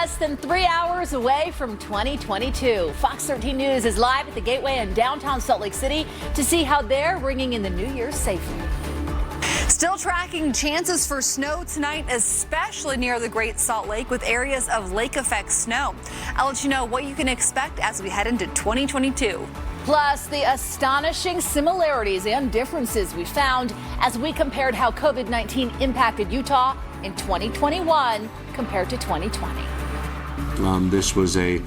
less than 3 hours away from 2022. Fox 13 News is live at the Gateway in downtown Salt Lake City to see how they're ringing in the new year safely. Still tracking chances for snow tonight, especially near the Great Salt Lake with areas of lake effect snow. I'll let you know what you can expect as we head into 2022. Plus, the astonishing similarities and differences we found as we compared how COVID-19 impacted Utah in 2021 compared to 2020. This was a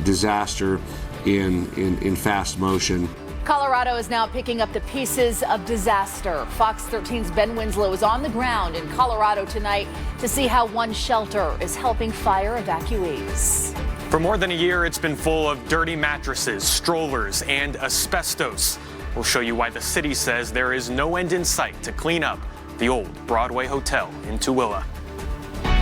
disaster in fast motion. Colorado is now picking up the pieces of disaster. Fox 13's Ben Winslow is on the ground in Colorado tonight to see how one shelter is helping fire evacuees. For more than a year, it's been full of dirty mattresses, strollers, and asbestos. We'll show you why the city says there is no end in sight to clean up the old Broadway Hotel in Tooele.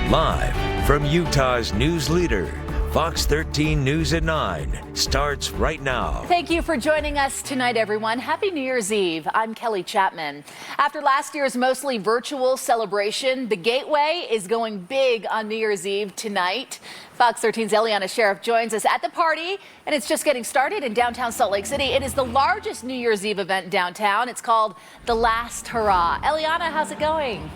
Live from Utah's news leader, Fox 13 News at 9 starts right now. Thank you for joining us tonight, everyone. Happy New Year's Eve. I'm Kelly Chapman. After last year's mostly virtual celebration, the Gateway is going big on New Year's Eve tonight. Fox 13's Eliana Sheriff joins us at the party, and it's just getting started in downtown Salt Lake City. It is the largest New Year's Eve event downtown. It's called The Last Hurrah. Eliana, how's it going?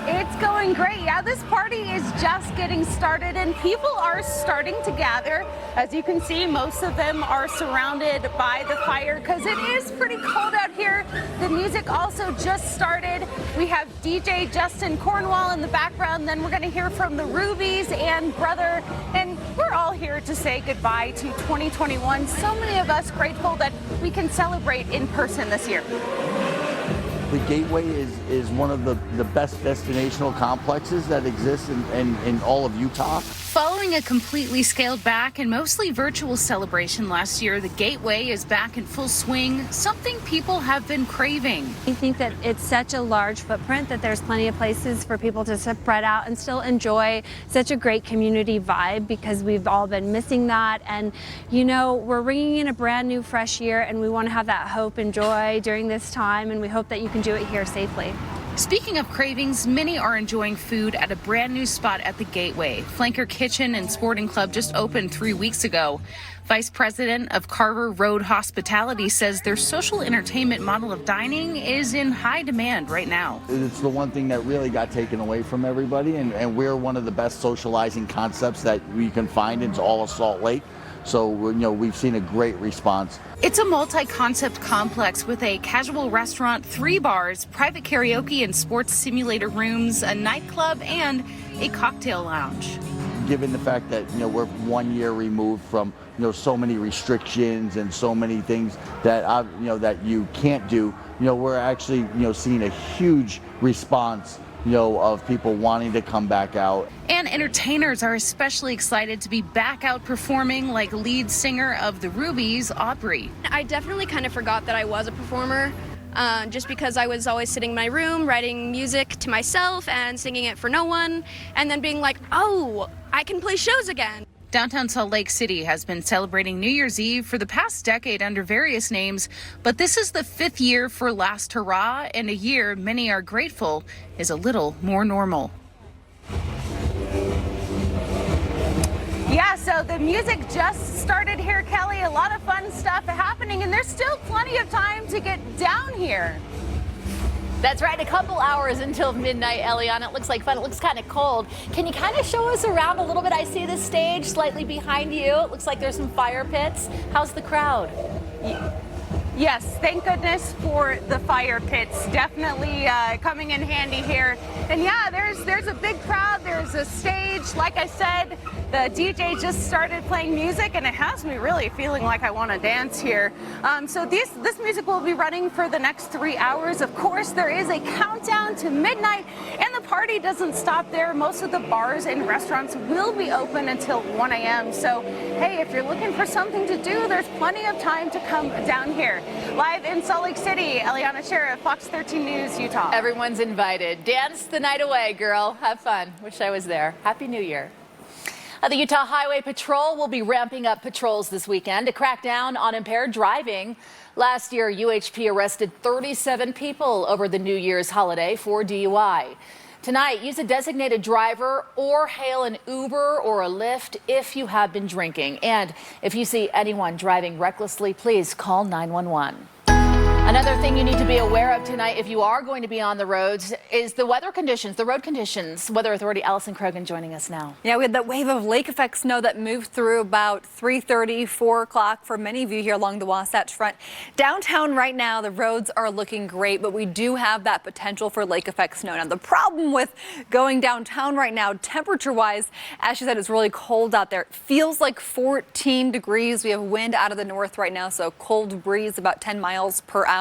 It's going great. Yeah, this party is just getting started and people are starting to gather. As you can see, most of them are surrounded by the fire because it is pretty cold out here. The music also just started. We have DJ Justin Cornwall in the background. Then we're going to hear from the Rubies and Brother. And we're all here to say goodbye to 2021. So many of us grateful that we can celebrate in person this year. The Gateway is one of the best destinational complexes that exists in all of Utah. Following a completely scaled back and mostly virtual celebration last year, the Gateway is back in full swing, something people have been craving. I think that it's such a large footprint that there's plenty of places for people to spread out and still enjoy such a great community vibe because we've all been missing that. And, you know, we're ringing in a brand new, fresh year and we want to have that hope and joy during this time. And we hope that you can do it here safely. Speaking of cravings, many are enjoying food at a brand new spot at the Gateway. Flanker Kitchen and Sporting Club just opened 3 weeks ago. Vice President of Carver Road Hospitality says their social entertainment model of dining is in high demand right now. It's the one thing that really got taken away from everybody, and we're one of the best socializing concepts that we can find in all of Salt Lake. So, you know, we've seen a great response. It's a multi-concept complex with a casual restaurant, 3 bars, private karaoke and sports simulator rooms, a nightclub, and a cocktail lounge. Given the fact that, you know, we're 1 year removed from, you know, so many restrictions and so many things that, you know, that you can't do, you know, we're actually, you know, seeing a huge response, you know, of people wanting to come back out. And entertainers are especially excited to be back out performing, like lead singer of the Rubies, Aubrey. I definitely kind of forgot that I was a performer, just because I was always sitting in my room writing music to myself and singing it for no one, and then being like, oh, I can play shows again. Downtown Salt Lake City has been celebrating New Year's Eve for the past decade under various names, but this is the 5th year for Last Hurrah, and a year many are grateful is a little more normal. Yeah, so the music just started here, Kelly. A lot of fun stuff happening, and there's still plenty of time to get down here. That's right, a couple hours until midnight, Eliana. It looks like fun. It looks kind of cold. Can you kind of show us around a little bit? I see the stage slightly behind you. It looks like there's some fire pits. How's the crowd? Yes, thank goodness for the fire pits. Definitely coming in handy here. And yeah, there's a big crowd. There's a stage. Like I said, the DJ just started playing music, and it has me really feeling like I want to dance here. So this music will be running for the next 3 hours. Of course, there is a countdown to midnight, and the party doesn't stop there. Most of the bars and restaurants will be open until 1 a.m. So, hey, if you're looking for something to do, there's plenty of time to come down here. Live in Salt Lake City, Eliana Sheriff, Fox 13 News, Utah. Everyone's invited. Dance the night away, girl. Have fun. Wish I was there. Happy New Year. The Utah Highway Patrol will be ramping up patrols this weekend to crack down on impaired driving. Last year, UHP arrested 37 people over the New Year's holiday for DUI. Tonight, use a designated driver or hail an Uber or a Lyft if you have been drinking. And if you see anyone driving recklessly, please call 911. Another thing you need to be aware of tonight if you are going to be on the roads is the weather conditions, the road conditions. Weather Authority Allison Krogan joining us now. Yeah, we had that wave of lake effect snow that moved through about 3:30, 4 o'clock for many of you here along the Wasatch Front. Downtown right now, the roads are looking great, but we do have that potential for lake effect snow. Now, the problem with going downtown right now, temperature-wise, as she said, it's really cold out there. It feels like 14 degrees. We have wind out of the north right now, so cold breeze about 10 miles per hour.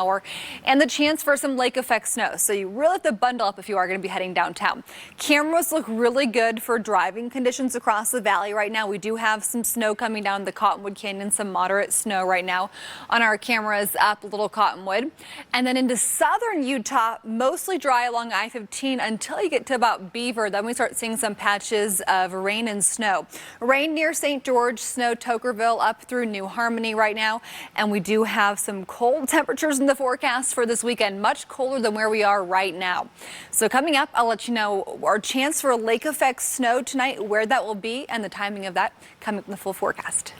And the chance for some lake effect snow. So you really have to bundle up if you are going to be heading downtown. Cameras look really good for driving conditions across the valley right now. We do have some snow coming down the Cottonwood Canyon, some moderate snow right now on our cameras up Little Cottonwood. And then into southern Utah, mostly dry along I-15 until you get to about Beaver. Then we start seeing some patches of rain and snow. Rain near St. George, snow Tokerville up through New Harmony right now. And we do have some cold temperatures in the forecast for this weekend, much colder than where we are right now. So coming up, I'll let you know our chance for lake effect snow tonight, where that will be, and the timing of that coming up in the full forecast.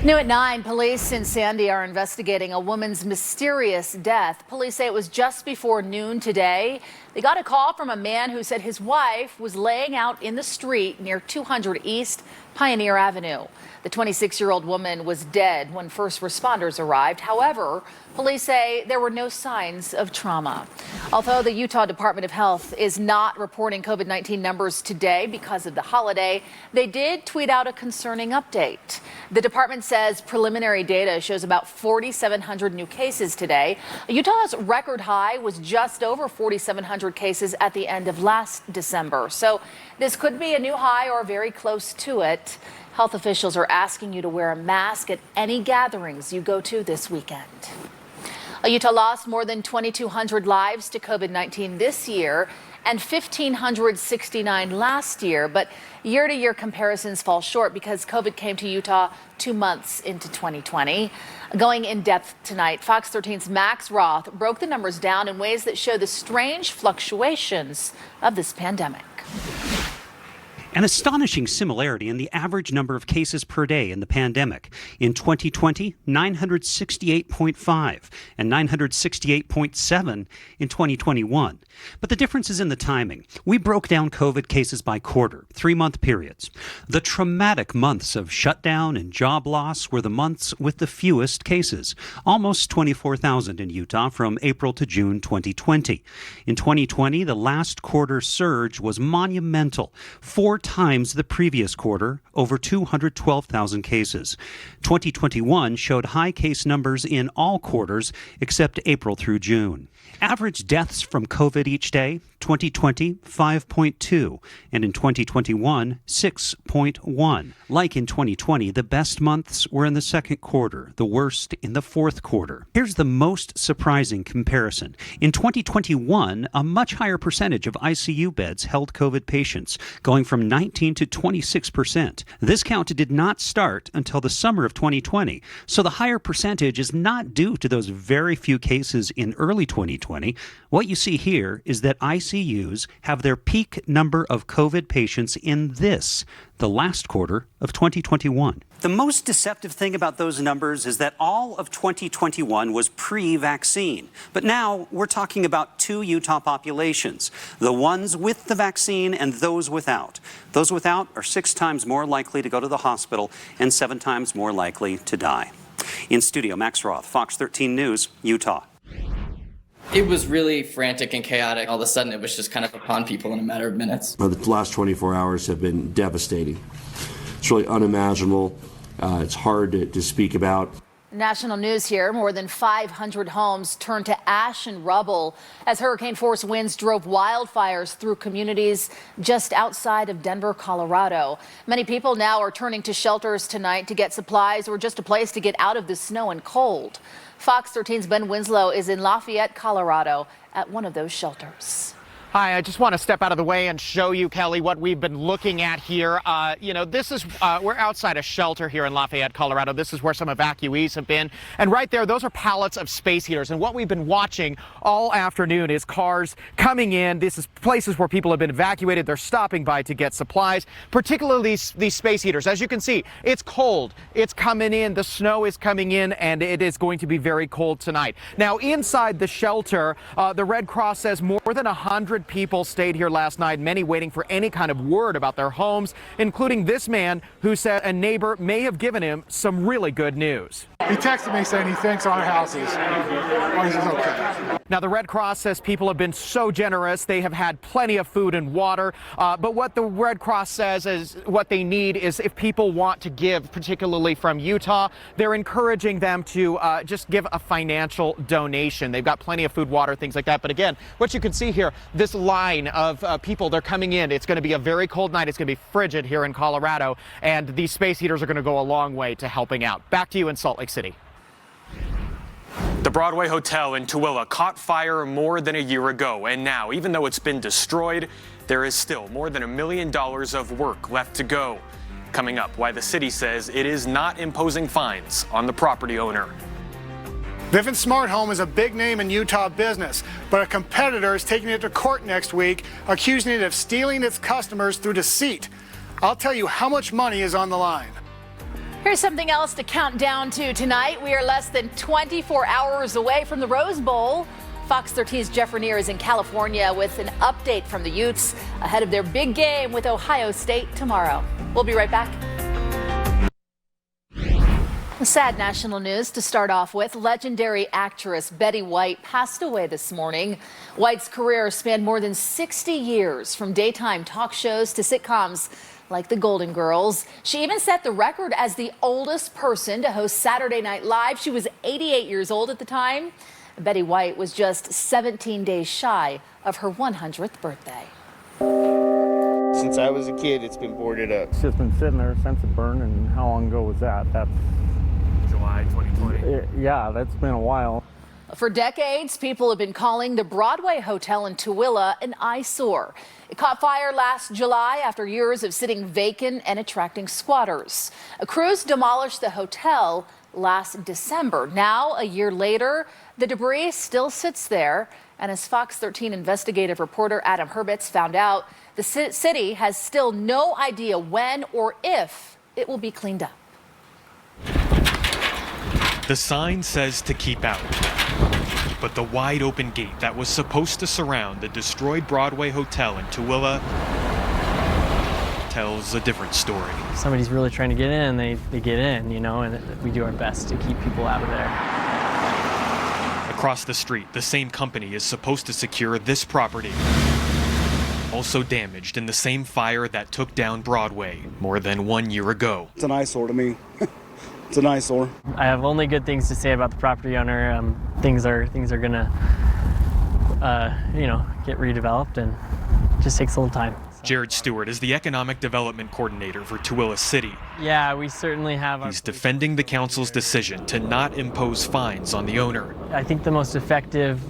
New at 9, police in Sandy are investigating a woman's mysterious death. Police say it was just before noon today. They got a call from a man who said his wife was laying out in the street near 200 East Pioneer Avenue. The 26-year-old woman was dead when first responders arrived. However, police say there were no signs of trauma. Although the Utah Department of Health is not reporting COVID-19 numbers today because of the holiday, they did tweet out a concerning update. The department says preliminary data shows about 4,700 new cases today. Utah's record high was just over 4,700 cases at the end of last December. So this could be a new high or very close to it. Health officials are asking you to wear a mask at any gatherings you go to this weekend. Utah lost more than 2,200 lives to COVID-19 this year and 1,569 last year. But year-to-year comparisons fall short because COVID came to Utah 2 months into 2020. Going in depth tonight, Fox 13's Max Roth broke the numbers down in ways that show the strange fluctuations of this pandemic. An astonishing similarity in the average number of cases per day in the pandemic. In 2020, 968.5 and 968.7 in 2021. But the difference is in the timing. We broke down COVID cases by quarter, 3-month periods. The traumatic months of shutdown and job loss were the months with the fewest cases, almost 24,000 in Utah from April to June 2020. In 2020, the last quarter surge was monumental, 4 times the previous quarter, over 212,000 cases. 2021 showed high case numbers in all quarters except April through June. Average deaths from COVID each day, 2020, 5.2, and in 2021, 6.1. Like in 2020, the best months were in the second quarter, the worst in the fourth quarter. Here's the most surprising comparison. In 2021, a much higher percentage of ICU beds held COVID patients, going from 19 to 26%. This count did not start until the summer of 2020, so the higher percentage is not due to those very few cases in early 2020. What you see here is that ICUs have their peak number of COVID patients in the last quarter of 2021. The most deceptive thing about those numbers is that all of 2021 was pre-vaccine. But now we're talking about 2 Utah populations, the ones with the vaccine and those without. Those without are 6 times more likely to go to the hospital and 7 times more likely to die. In studio, Max Roth, Fox 13 News, Utah. It was really frantic and chaotic. All of a sudden, it was just kind of upon people in a matter of minutes. The last 24 hours have been devastating. It's really unimaginable. It's hard to speak about. National news here. More than 500 homes turned to ash and rubble as hurricane-force winds drove wildfires through communities just outside of Denver, Colorado. Many people now are turning to shelters tonight to get supplies or just a place to get out of the snow and cold. Fox 13's Ben Winslow is in Lafayette, Colorado, at one of those shelters. Hi, I just want to step out of the way and show you, Kelly, what we've been looking at here. This is, we're outside a shelter here in Lafayette, Colorado. This is where some evacuees have been. And right there, those are pallets of space heaters. And what we've been watching all afternoon is cars coming in. This is places where people have been evacuated. They're stopping by to get supplies, particularly these space heaters. As you can see, it's cold. It's coming in. The snow is coming in, and it is going to be very cold tonight. Now, inside the shelter, the Red Cross says more than 100 people stayed here last night, many waiting for any kind of word about their homes, including this man who said a neighbor may have given him some really good news. He texted me saying he thinks our houses is okay. Now, the Red Cross says people have been so generous. They have had plenty of food and water. But what the Red Cross says is what they need is if people want to give, particularly from Utah, they're encouraging them to just give a financial donation. They've got plenty of food, water, things like that. But again, what you can see here, this line of people, they're coming in. It's going to be a very cold night. It's going to be frigid here in Colorado. And these space heaters are going to go a long way to helping out. Back to you in Salt Lake City. The Broadway Hotel in Tooele caught fire more than a year ago, and now, even though it's been destroyed, there is still more than $1 million of work left to go. Coming up, why the city says it is not imposing fines on the property owner. Vivint Smart Home is a big name in Utah business, but a competitor is taking it to court next week, accusing it of stealing its customers through deceit. I'll tell you how much money is on the line. Here's something else to count down to tonight. We are less than 24 hours away from the Rose Bowl. Fox 13's Jeff Rainier is in California with an update from the Utes ahead of their big game with Ohio State tomorrow. We'll be right back. Sad national news to start off with. Legendary actress Betty White passed away this morning. White's career spanned more than 60 years, from daytime talk shows to sitcoms like The Golden Girls. She even set the record as the oldest person to host Saturday Night Live. She was 88 years old at the time. Betty White was just 17 days shy of her 100th birthday. Since I was a kid, it's been boarded up. It's just been sitting there since it burned, and how long ago was that? That's July 2020. Yeah, that's been a while. For decades, people have been calling the Broadway Hotel in Tooele an eyesore. It caught fire last July after years of sitting vacant and attracting squatters. A crews demolished the hotel last December. Now, a year later, the debris still sits there. And as Fox 13 investigative reporter Adam Herbitz found out, the city has still no idea when or if it will be cleaned up. The sign says to keep out, but the wide open gate that was supposed to surround the destroyed Broadway Hotel in Tooele tells a different story. Somebody's really trying to get in, they get in, you know, and we do our best to keep people out of there. Across the street, the same company is supposed to secure this property, also damaged in the same fire that took down Broadway more than 1 year ago. It's an eyesore to me. It's an eyesore. I have only good things to say about the property owner. Things are gonna, get redeveloped, and it just takes a little time. Jared Stewart is the Economic Development Coordinator for Tooele City. Yeah, we certainly have. He's defending the council's decision to not impose fines on the owner. I think the most effective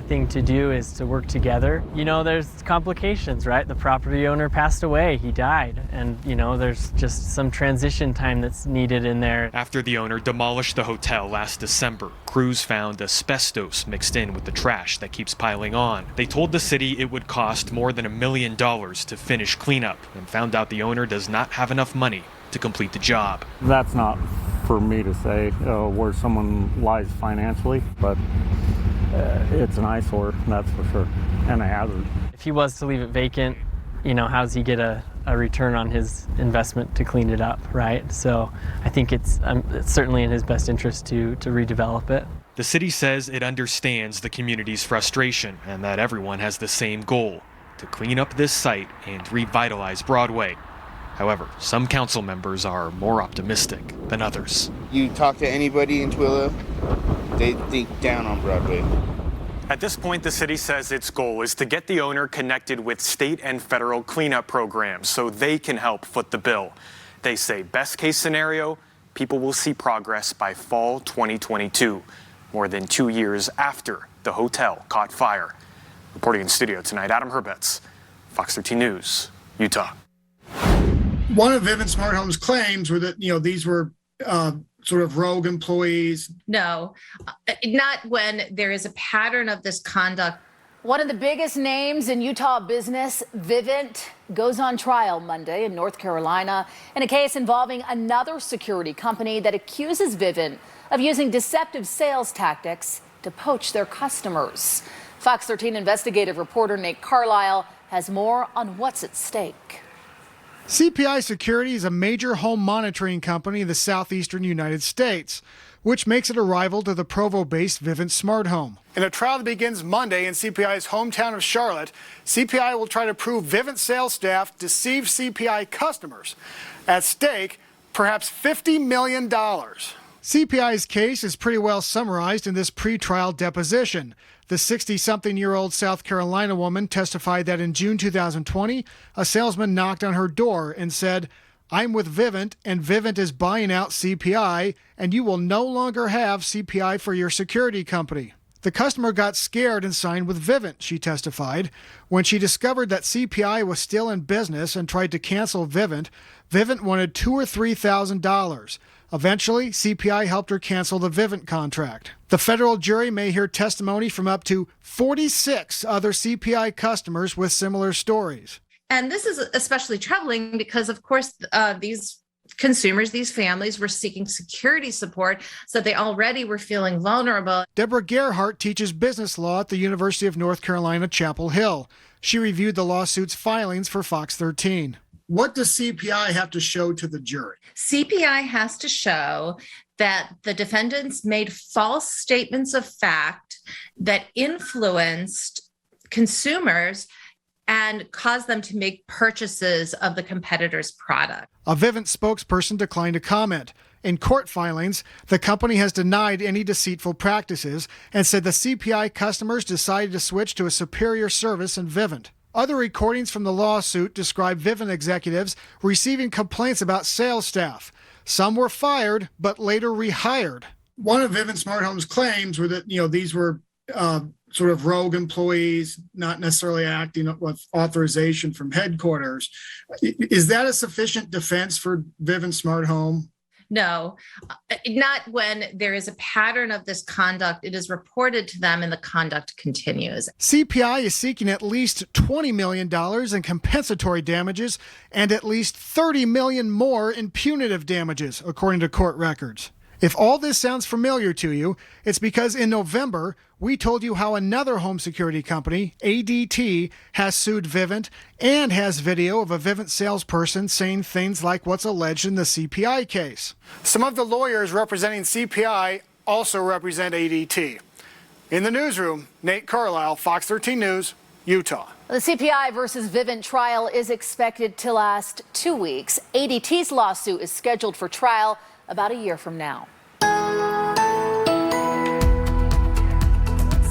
thing to do is to work together. You know, there's complications, right? The property owner passed away, he died, and there's just some transition time that's needed in there. After the owner demolished the hotel last December, crews found asbestos mixed in with the trash that keeps piling on. They told the city it would cost more than $1 million to finish cleanup, and found out the owner does not have enough money to complete the job. That's not for me to say where someone lies financially, but it's an eyesore, that's for sure, and a hazard. If he was to leave it vacant, how does he get a return on his investment to clean it up, right? So I think it's certainly in his best interest to redevelop it. The city says it understands the community's frustration and that everyone has the same goal: to clean up this site and revitalize Broadway. However, some council members are more optimistic than others. You talk to anybody in Tooele, they think down on Broadway. At this point, the city says its goal is to get the owner connected with state and federal cleanup programs so they can help foot the bill. They say best case scenario, people will see progress by fall 2022, more than 2 years after the hotel caught fire. Reporting in studio tonight, Adam Herbets, Fox 13 News, Utah. One of Vivint Smart Home's claims were that, these were sort of rogue employees. No, not when there is a pattern of this conduct. One of the biggest names in Utah business, Vivint, goes on trial Monday in North Carolina in a case involving another security company that accuses Vivint of using deceptive sales tactics to poach their customers. Fox 13 investigative reporter Nate Carlisle has more on what's at stake. CPI Security is a major home monitoring company in the southeastern United States, which makes it a rival to the Provo-based Vivint Smart Home. In a trial that begins Monday in CPI's hometown of Charlotte, CPI will try to prove Vivint sales staff deceived CPI customers. At stake, perhaps $50 million. CPI's case is pretty well summarized in this pretrial deposition. The 60-something-year-old South Carolina woman testified that in June 2020, a salesman knocked on her door and said, "I'm with Vivint, and Vivint is buying out CPI, and you will no longer have CPI for your security company." The customer got scared and signed with Vivint, she testified. When she discovered that CPI was still in business and tried to cancel Vivint, Vivint wanted $2,000 or $3,000. Eventually, CPI helped her cancel the Vivint contract. The federal jury may hear testimony from up to 46 other CPI customers with similar stories. And this is especially troubling because, of course, these consumers, these families were seeking security support, so they already were feeling vulnerable. Deborah Gerhardt teaches business law at the University of North Carolina, Chapel Hill. She reviewed the lawsuit's filings for Fox 13. What does CPI have to show to the jury? CPI has to show that the defendants made false statements of fact that influenced consumers and caused them to make purchases of the competitor's product. A Vivint spokesperson declined to comment. In court filings, the company has denied any deceitful practices and said the CPI customers decided to switch to a superior service in Vivint. Other recordings from the lawsuit describe Vivint executives receiving complaints about sales staff. Some were fired, but later rehired. One of Vivint Smart Home's claims were that, these were sort of rogue employees, not necessarily acting with authorization from headquarters. Is that a sufficient defense for Vivint Smart Home? No, not when there is a pattern of this conduct. It is reported to them and the conduct continues. CPI is seeking at least $20 million in compensatory damages and at least $30 million more in punitive damages, according to court records. If all this sounds familiar to you, it's because in November, we told you how another home security company, ADT, has sued Vivint and has video of a Vivint salesperson saying things like what's alleged in the CPI case. Some of the lawyers representing CPI also represent ADT. In the newsroom, Nate Carlisle, Fox 13 News, Utah. The CPI versus Vivint trial is expected to last 2 weeks. ADT's lawsuit is scheduled for trial about a year from now.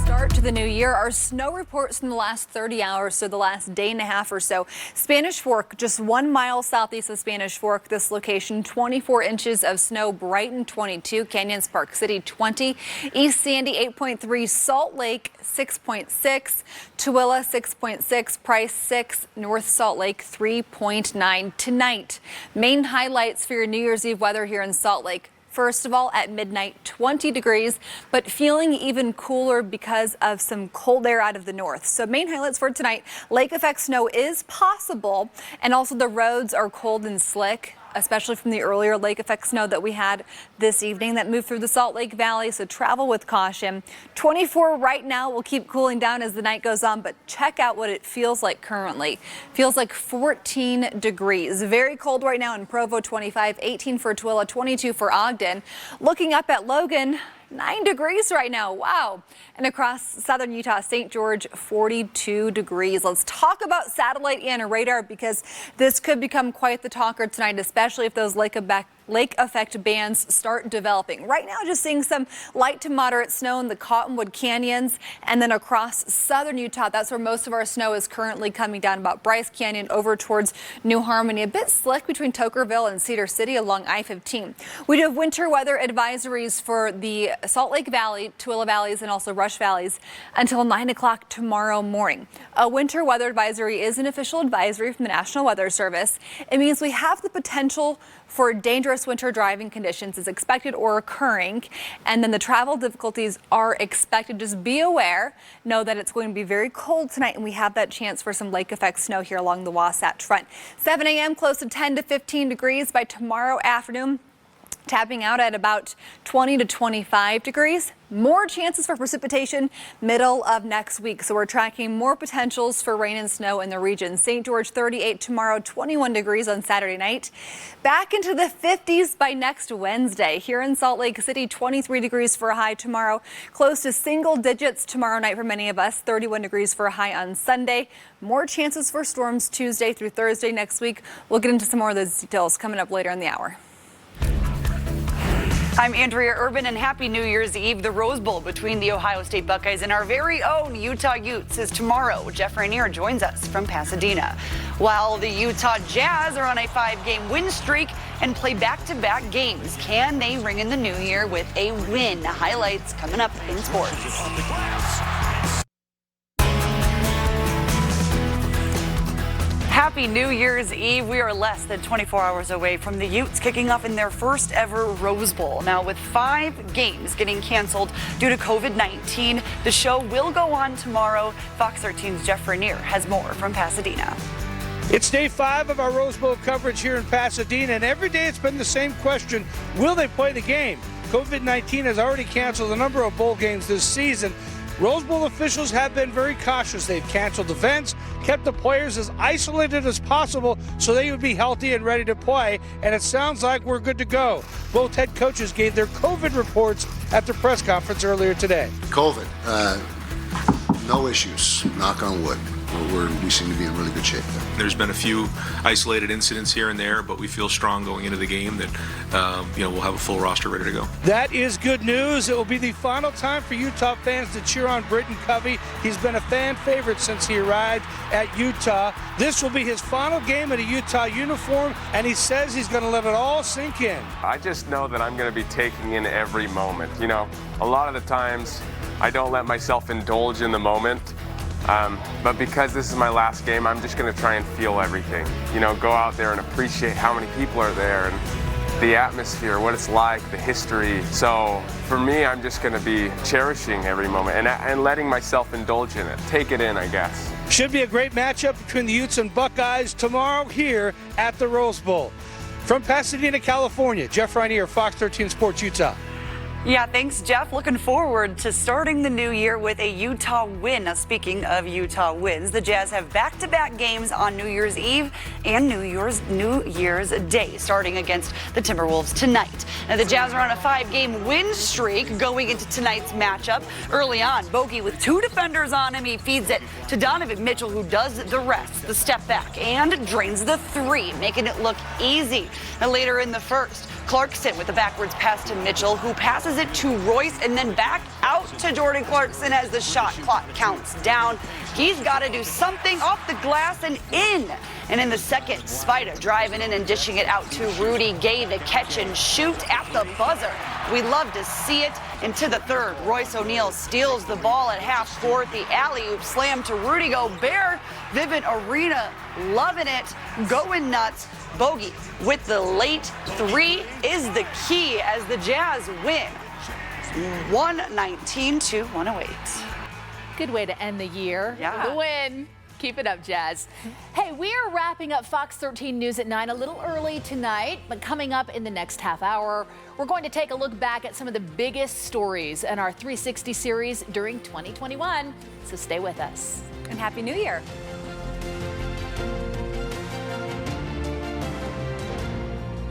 Start to the new year. Our snow reports from the last 30 hours, so the last day and a half or so. Spanish Fork, just 1 mile southeast of Spanish Fork, this location, 24 inches of snow. Brighton, 22. Canyons Park City, 20. East Sandy, 8.3. Salt Lake, 6.6. Tooele, 6.6. Price, 6. North Salt Lake, 3.9. Tonight, main highlights for your New Year's Eve weather here in Salt Lake. First of all, at midnight, 20 degrees, but feeling even cooler because of some cold air out of the north. So main highlights for tonight, lake effect snow is possible, and also the roads are cold and slick, especially from the earlier lake effect snow that we had this evening that moved through the Salt Lake Valley, so travel with caution. 24 right now, will keep cooling down as the night goes on, but check out what it feels like currently. Feels like 14 degrees. Very cold right now in Provo, 25, 18 for Tooele, 22 for Ogden. Looking up at Logan, 9 degrees right now. Wow. And across southern Utah, St. George, 42 degrees. Let's talk about satellite and radar because this could become quite the talker tonight, especially if those lake lake effect bands start developing. Right now, just seeing some light to moderate snow in the Cottonwood Canyons and then across southern Utah. That's where most of our snow is currently coming down, about Bryce Canyon over towards New Harmony. A bit slick between Tokerville and Cedar City along I-15. We do have winter weather advisories for the Salt Lake Valley, Tooele Valleys, and also Rush Valleys until 9 o'clock tomorrow morning. A winter weather advisory is an official advisory from the National Weather Service. It means we have the potential for dangerous winter driving conditions is expected or occurring, and then the travel difficulties are expected. Just be aware, know that it's going to be very cold tonight, and we have that chance for some lake effect snow here along the Wasatch Front. 7 a.m. close to 10 to 15 degrees by tomorrow afternoon. Tapping out at about 20 to 25 degrees. More chances for precipitation middle of next week. So we're tracking more potentials for rain and snow in the region. St. George 38 tomorrow, 21 degrees on Saturday night. Back into the 50s by next Wednesday. Here in Salt Lake City, 23 degrees for a high tomorrow. Close to single digits tomorrow night for many of us. 31 degrees for a high on Sunday. More chances for storms Tuesday through Thursday next week. We'll get into some more of those details coming up later in the hour. I'm Andrea Urban, and happy New Year's Eve. The Rose Bowl between the Ohio State Buckeyes and our very own Utah Utes is tomorrow. Jeff Rainier joins us from Pasadena. While the Utah Jazz are on a 5-game win streak and play back-to-back games, can they ring in the new year with a win? Highlights coming up in sports. Happy New Year's Eve. We are less than 24 hours away from the Utes kicking off in their first ever Rose Bowl. Now, with 5 games getting canceled due to COVID-19, the show will go on tomorrow. Fox 13's Jeff Rainier has more from Pasadena. It's day 5 of our Rose Bowl coverage here in Pasadena, and every day it's been the same question: will they play the game? COVID-19 has already canceled a number of bowl games this season. Rose Bowl officials have been very cautious. They've canceled events, kept the players as isolated as possible so they would be healthy and ready to play, and it sounds like we're good to go. Both head coaches gave their COVID reports at the press conference earlier today. COVID, no issues, knock on wood. We seem to be in really good shape there. There's been a few isolated incidents here and there, but we feel strong going into the game that we'll have a full roster ready to go. That is good news. It will be the final time for Utah fans to cheer on Britton Covey. He's been a fan favorite since he arrived at Utah. This will be his final game in a Utah uniform, and he says he's going to let it all sink in. I just know that I'm going to be taking in every moment. You know, a lot of the times I don't let myself indulge in the moment. But because this is my last game, I'm just going to try and feel everything. You know, go out there and appreciate how many people are there and the atmosphere, what it's like, the history. So for me, I'm just going to be cherishing every moment and letting myself indulge in it. Take it in, I guess. Should be a great matchup between the Utes and Buckeyes tomorrow here at the Rose Bowl. From Pasadena, California, Jeff Rainier, Fox 13 Sports, Utah. Yeah, thanks, Jeff. Looking forward to starting the new year with a Utah win. Now, speaking of Utah wins, the Jazz have back-to-back games on New Year's Eve and New Year's Day, starting against the Timberwolves tonight. Now, the Jazz are on a 5-game win streak going into tonight's matchup. Early on, Bogey with 2 defenders on him. He feeds it to Donovan Mitchell, who does the rest, the step back, and drains the 3, making it look easy. Now, later in the first, Clarkson with the backwards pass to Mitchell, who passes it to Royce and then back out to Jordan Clarkson as the shot clock counts down. He's got to do something off the glass and in. And in the second, Spida driving in and dishing it out to Rudy Gay, the catch and shoot at the buzzer. We love to see it. Into the third, Royce O'Neal steals the ball at half court. The alley-oop slam to Rudy Gobert. Vivint Arena loving it, going nuts. Bogey with the late 3 is the key as the Jazz win 119-108. Good way to end the year. Yeah. The win. Keep it up, Jazz. Hey, we are wrapping up Fox 13 News at 9 a little early tonight, but coming up in the next half hour, we're going to take a look back at some of the biggest stories in our 360 series during 2021. So stay with us. And Happy New Year.